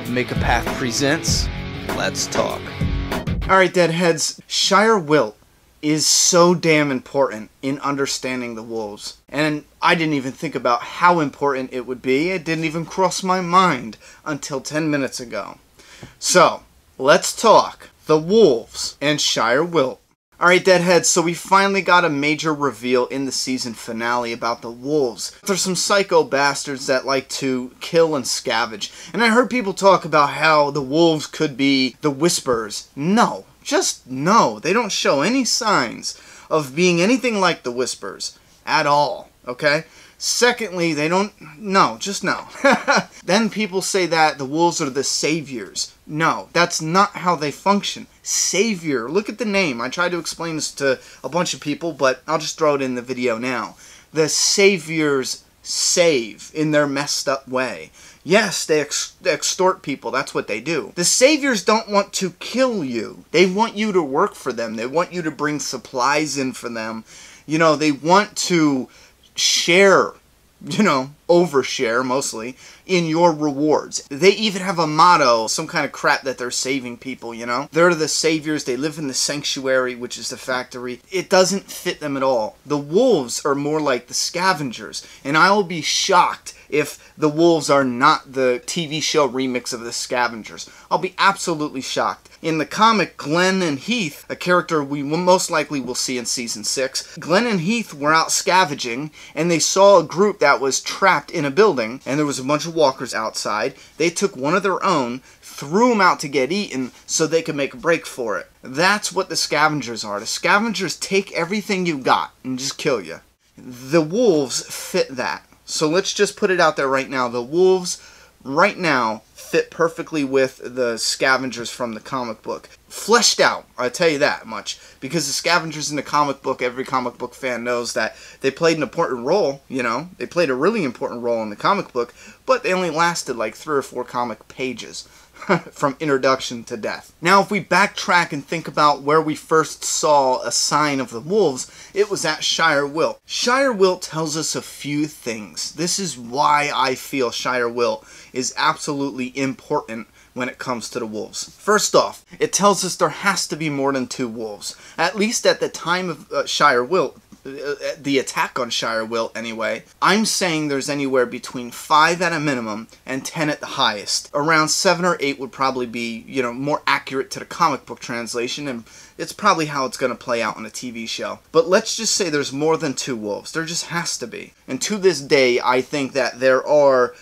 Make a Path presents Let's Talk. Alright, Deadheads, Shire Wilt is so damn important in understanding the wolves. And I didn't even think about how important it would be. It didn't even cross my mind until 10 minutes ago. So, let's talk the wolves and Shire Wilt. Alright, Deadheads, so we finally got a major reveal in the season finale about the wolves. There's some psycho bastards that like to kill and scavenge. And I heard people talk about how the wolves could be the Whisperers. No, just no. They don't show any signs of being anything like the Whisperers at all, okay? Secondly, they don't... No, just no. Then people say that the wolves are the saviors. No, that's not how they function. Savior. Look at the name. I tried to explain this to a bunch of people, but I'll just throw it in the video now. The saviors save in their messed up way. Yes, they extort people. That's what they do. The saviors don't want to kill you. They want you to work for them. They want you to bring supplies in for them. You know, they want to share, overshare mostly, in your rewards. They even have a motto, some kind of crap that they're saving people, They're the saviors. They live in the sanctuary, which is the factory. It doesn't fit them at all. The wolves are more like the scavengers, and I will be shocked if the wolves are not the TV show remix of the scavengers. I'll be absolutely shocked. In the comic, Glenn and Heath, a character we most likely will see in Season 6, Glenn and Heath were out scavenging, and they saw a group that was trapped in a building, and there was a bunch of walkers outside. They took one of their own, threw them out to get eaten, so they could make a break for it. That's what the scavengers are. The scavengers take everything you got and just kill you. The wolves fit that. So let's just put it out there right now. The wolves, right now, fit perfectly with the scavengers from the comic book. Fleshed out, I'll tell you that much. Because the scavengers in the comic book, every comic book fan knows that they played an important role, They played a really important role in the comic book, but they only lasted like 3 or 4 comic pages. From introduction to death. Now, if we backtrack and think about where we first saw a sign of the wolves, it was at Shire Wilt. Shire Wilt tells us a few things. This is why I feel Shire Wilt is absolutely important when it comes to the wolves. First off, it tells us there has to be more than 2 wolves. At least at the time of Shire Wilt, the attack on Shire Wilt anyway, I'm saying there's anywhere between 5 at a minimum and 10 at the highest. Around 7 or 8 would probably be, more accurate to the comic book translation, and it's probably how it's going to play out on a TV show. But let's just say there's more than 2 wolves. There just has to be. And to this day, I think that there are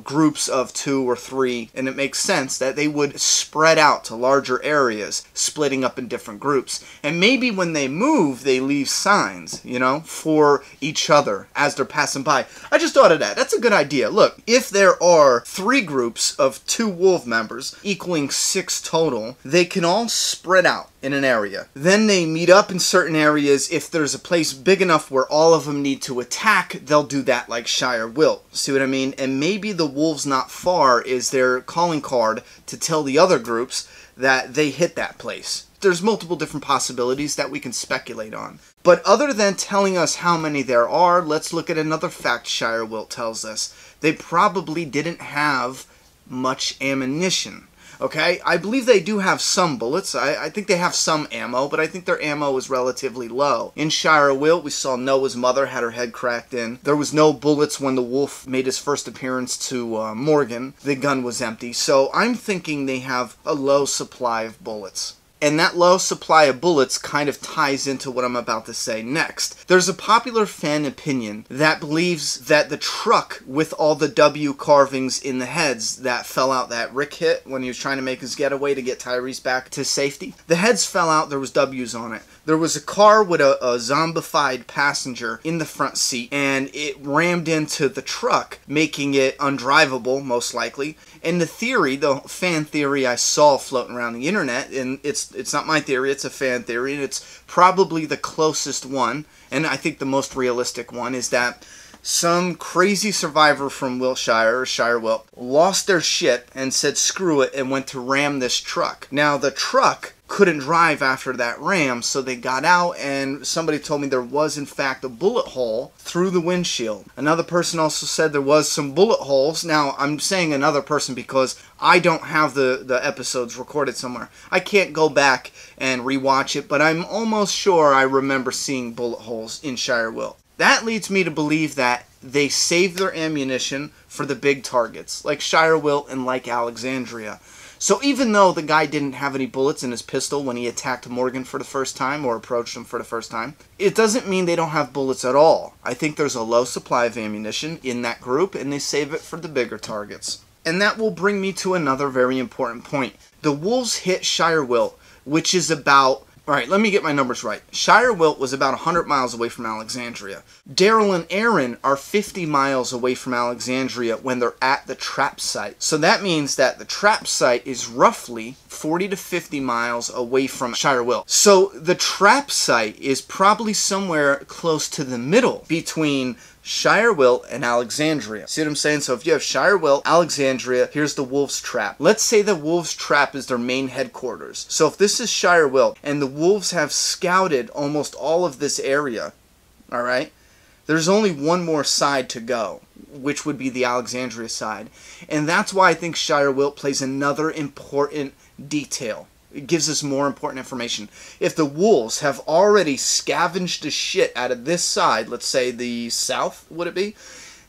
groups of 2 or 3, and it makes sense that they would spread out to larger areas, splitting up in different groups. And maybe when they move, they leave signs, for each other as they're passing by. I just thought of that. That's a good idea. Look, if there are 3 groups of 2 wolf members, equaling 6 total, they can all spread out in an area. Then they meet up in certain areas. If there's a place big enough where all of them need to attack, they'll do that like Shire Wilt. See what I mean? And maybe the wolves not far is their calling card to tell the other groups that they hit that place. There's multiple different possibilities that we can speculate on. But other than telling us how many there are, let's look at another fact Shire Wilt tells us. They probably didn't have much ammunition. Okay, I believe they do have some bullets. I think they have some ammo, but I think their ammo is relatively low. In Shire Wilt, we saw Noah's mother had her head cracked in. There was no bullets when the wolf made his first appearance to Morgan. The gun was empty. So I'm thinking they have a low supply of bullets. And that low supply of bullets kind of ties into what I'm about to say next. There's a popular fan opinion that believes that the truck with all the W carvings in the heads that fell out that Rick hit when he was trying to make his getaway to get Tyrese back to safety, the heads fell out, there was W's on it. There was a car with a zombified passenger in the front seat, and it rammed into the truck, making it undrivable, most likely. And the theory, the fan theory I saw floating around the internet, and it's not my theory, it's a fan theory, and it's probably the closest one, and I think the most realistic one, is that some crazy survivor from Wiltshire, or Shire Wilt, lost their shit and said screw it and went to ram this truck. Now the truck couldn't drive after that ram, so they got out, and somebody told me there was in fact a bullet hole through the windshield. Another person also said there was some bullet holes. Now, I'm saying another person because I don't have the episodes recorded somewhere. I can't go back and rewatch it, but I'm almost sure I remember seeing bullet holes in Shire Wilt. That leads me to believe that they saved their ammunition for the big targets, like Shire Wilt and like Alexandria. So even though the guy didn't have any bullets in his pistol when he attacked Morgan for the first time or approached him for the first time, it doesn't mean they don't have bullets at all. I think there's a low supply of ammunition in that group, and they save it for the bigger targets. And that will bring me to another very important point. The wolves hit Shire Wilt, which is about... Alright, let me get my numbers right. Shire Wilt was about 100 miles away from Alexandria. Daryl and Aaron are 50 miles away from Alexandria when they're at the trap site. So that means that the trap site is roughly 40 to 50 miles away from Shire Wilt. So the trap site is probably somewhere close to the middle between Shire Wilt and Alexandria. See what I'm saying? So if you have Shire Wilt, Alexandria, here's the Wolves' Trap. Let's say the Wolves' Trap is their main headquarters. So if this is Shire Wilt, and the Wolves have scouted almost all of this area, alright, there's only one more side to go, which would be the Alexandria side. And that's why I think Shire Wilt plays another important detail. It gives us more important information. If the wolves have already scavenged the shit out of this side, let's say the south, would it be?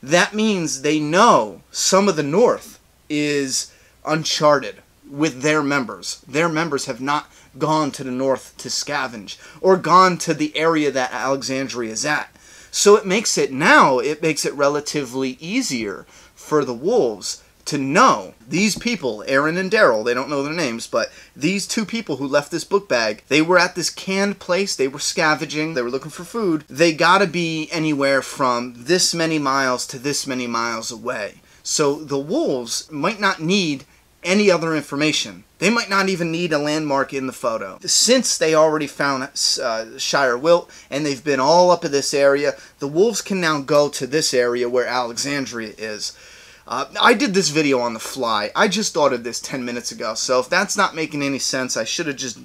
That means they know some of the north is uncharted with their members. Their members have not gone to the north to scavenge or gone to the area that Alexandria is at. So it makes it relatively easier for the wolves to know these people, Aaron and Daryl, they don't know their names, but these two people who left this book bag, they were at this canned place, they were scavenging, they were looking for food. They gotta be anywhere from this many miles to this many miles away. So the wolves might not need any other information. They might not even need a landmark in the photo. Since they already found Shire Wilt and they've been all up in this area, the wolves can now go to this area where Alexandria is. I did this video on the fly. I just thought of this 10 minutes ago, so if that's not making any sense, I should have just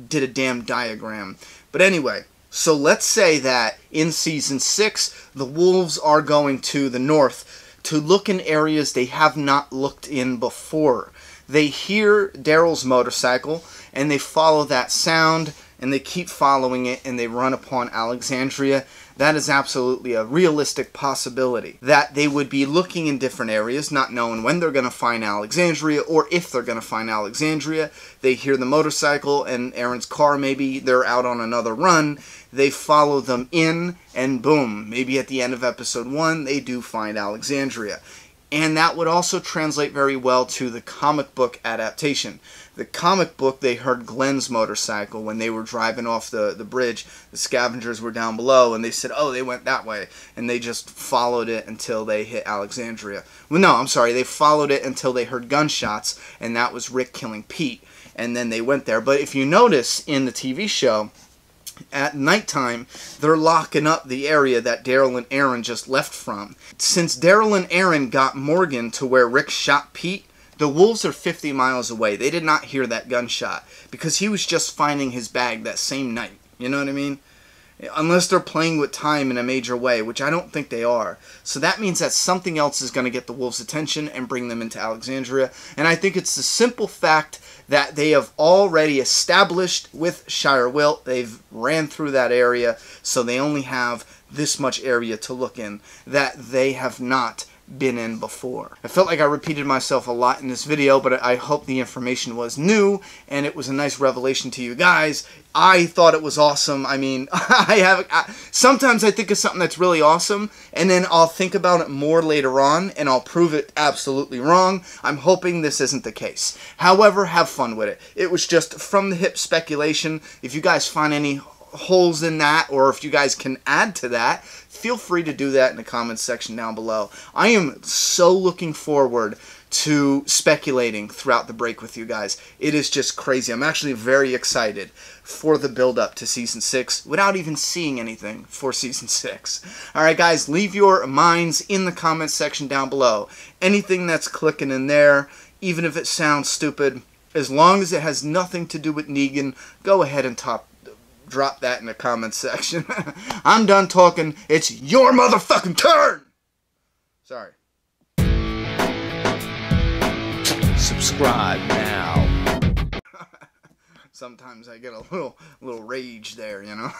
did a damn diagram. But anyway, so let's say that in Season 6, the wolves are going to the north to look in areas they have not looked in before. They hear Daryl's motorcycle, and they follow that sound, and they keep following it, and they run upon Alexandria. That is absolutely a realistic possibility. That they would be looking in different areas, not knowing when they're going to find Alexandria, or if they're going to find Alexandria. They hear the motorcycle and Aaron's car, maybe they're out on another run. They follow them in, and boom, maybe at the end of episode 1, they do find Alexandria. And that would also translate very well to the comic book adaptation. The comic book, they heard Glenn's motorcycle when they were driving off the bridge. The scavengers were down below, and they said, oh, they went that way. And they just followed it until they hit Alexandria. Well, no, I'm sorry. They followed it until they heard gunshots, and that was Rick killing Pete. And then they went there. But if you notice in the TV show, at nighttime, they're locking up the area that Daryl and Aaron just left from. Since Daryl and Aaron got Morgan to where Rick shot Pete, the wolves are 50 miles away. They did not hear that gunshot because he was just finding his bag that same night. You know what I mean? Unless they're playing with time in a major way, which I don't think they are. So that means that something else is going to get the wolves' attention and bring them into Alexandria. And I think it's the simple fact that they have already established with Shire Wilt. They've ran through that area, so they only have this much area to look in that they have not been in before. I felt like I repeated myself a lot in this video, but I hope the information was new and it was a nice revelation to you guys. I thought it was awesome. I mean, sometimes I think of something that's really awesome and then I'll think about it more later on and I'll prove it absolutely wrong. I'm hoping this isn't the case. However, have fun with it. It was just from the hip speculation. If you guys find any holes in that, or if you guys can add to that, feel free to do that in the comments section down below. I am so looking forward to speculating throughout the break with you guys. It is just crazy. I'm actually very excited for the build-up to Season 6 without even seeing anything for Season 6. Alright guys, leave your minds in the comments section down below. Anything that's clicking in there, even if it sounds stupid, As long as it has nothing to do with Negan, go ahead and drop that in the comments section. I'm done talking. It's your motherfucking turn! Sorry. Subscribe now. Sometimes I get a little rage there, you know?